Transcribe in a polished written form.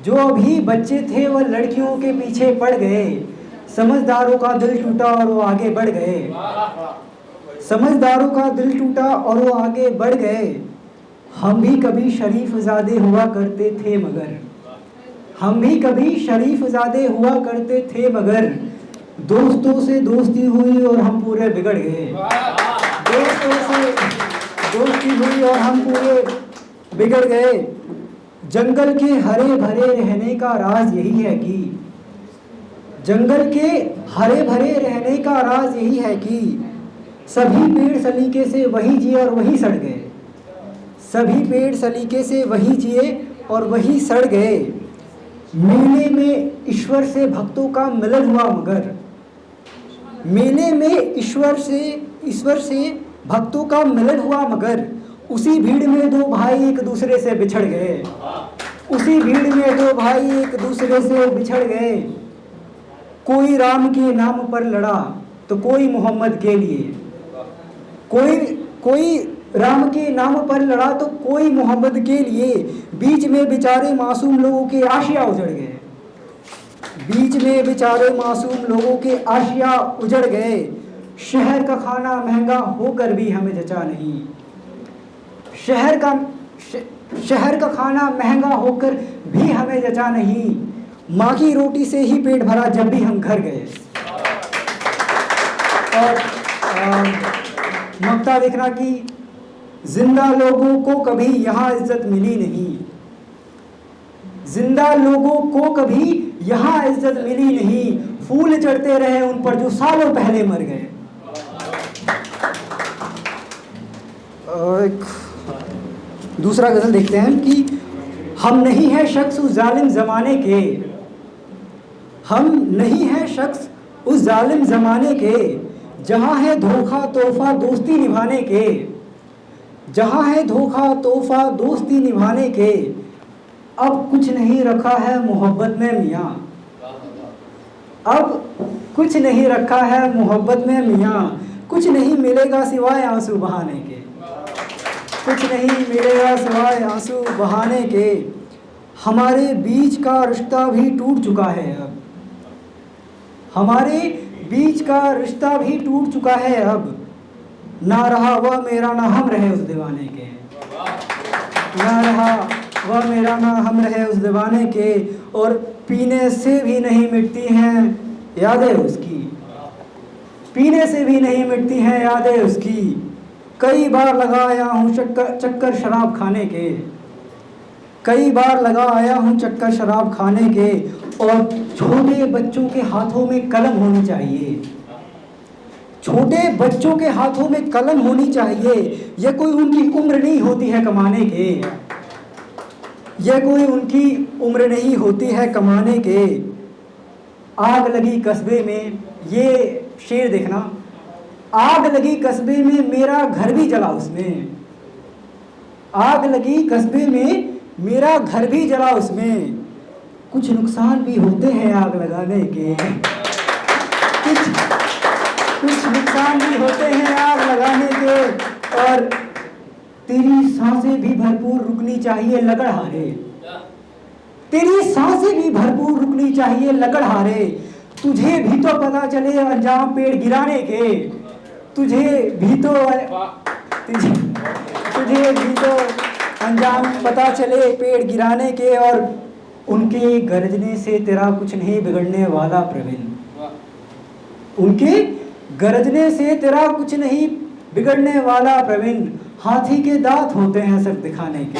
जो अभी बच्चे थे वह लड़कियों के पीछे पड़ गए, समझदारों का दिल टूटा और वो आगे बढ़ गए। समझदारों का दिल टूटा और वो आगे बढ़ गए। हम भी कभी शरीफजादे हुआ करते थे मगर, हम भी कभी शरीफजादे हुआ करते थे मगर, दोस्तों से दोस्ती हुई और हम पूरे बिगड़ गए। दोस्तों से दोस्ती हुई और हम पूरे बिगड़ गए। जंगल के हरे भरे रहने का राज यही है कि, जंगल के हरे भरे रहने का राज यही है कि, सभी पेड़ सलीके से वही जिए और वही सड़ गए। सभी पेड़ सलीके से वही जिए और वही सड़ गए। मेले में ईश्वर से भक्तों का मिलन हुआ मगर, मेले में ईश्वर से भक्तों का मिलन हुआ मगर, उसी भीड़ में दो भाई एक दूसरे से बिछड़ गए। उसी भीड़ में दो भाई एक दूसरे से बिछड़ गए। कोई राम के नाम पर लड़ा तो कोई मोहम्मद के लिए, कोई राम के नाम पर लड़ा तो कोई मोहम्मद के लिए। बीच में बेचारे मासूम लोगों के आशिया उजड़ गए। बीच में बेचारे मासूम लोगों के आशिया उजड़ गए। शहर का खाना महंगा होकर भी हमें जचा नहीं। शहर का खाना महंगा होकर भी हमें जचा नहीं। माँ की रोटी से ही पेट भरा जब भी हम घर गए। और मक्ता देखना कि जिंदा लोगों को कभी यहाँ इज्जत मिली नहीं। जिंदा लोगों को कभी यहाँ इज्जत मिली नहीं। फूल चढ़ते रहे उन पर जो सालों पहले मर गए। दूसरा गजल देखते हैं कि हम नहीं है शख्स उस जालिम ज़माने के, हम नहीं है शख्स उस जालिम ज़माने के, जहाँ है धोखा तोहफा दोस्ती निभाने के। जहाँ है धोखा तोहफा दोस्ती निभाने के। अब कुछ नहीं रखा है मोहब्बत में मियाँ, अब कुछ नहीं रखा है मोहब्बत में मियाँ। कुछ नहीं मिलेगा सिवाय आंसू बहाने के। कुछ नहीं मिलेगा सिवाय आंसू बहाने के। हमारे बीच का रिश्ता भी टूट चुका है अब, हमारे बीच का रिश्ता भी टूट चुका है अब। ना रहा वह मेरा ना हम रहे उस दीवाने के। ना रहा वह मेरा ना हम रहे उस दीवाने के। और पीने से भी नहीं मिटती हैं यादें उसकी, पीने से भी नहीं मिटती हैं यादें उसकी। कई बार लगा आया हूँ चक्कर शराब खाने के। कई बार लगा आया हूँ चक्कर शराब खाने के। और छोटे बच्चों के हाथों में कलम होनी चाहिए। छोटे बच्चों के हाथों में कलम होनी चाहिए। यह कोई उनकी उम्र नहीं होती है कमाने के। यह कोई उनकी उम्र नहीं होती है कमाने के। आग लगी कस्बे में, ये शेर देखना, आग लगी कस्बे में मेरा घर भी जला उसमें। आग लगी कस्बे में मेरा घर भी जला उसमें। कुछ नुकसान भी होते हैं आग लगाने के। कुछ नुकसान भी होते हैं आग लगाने के। और तेरी सांसें भी भरपूर रुकनी चाहिए लकड़हारे। तेरी सांसें भी भरपूर रुकनी चाहिए लकड़हारे। तुझे भी तो पता चले अंजाम पेड़ गिराने के। तुझे भी तो अंजाम पता चले पेड़ गिराने के। और उनके गरजने से तेरा कुछ नहीं बिगड़ने वाला प्रवीण। उनके गरजने से तेरा कुछ नहीं बिगड़ने वाला प्रवीण। हाथी के दांत होते हैं सर दिखाने के।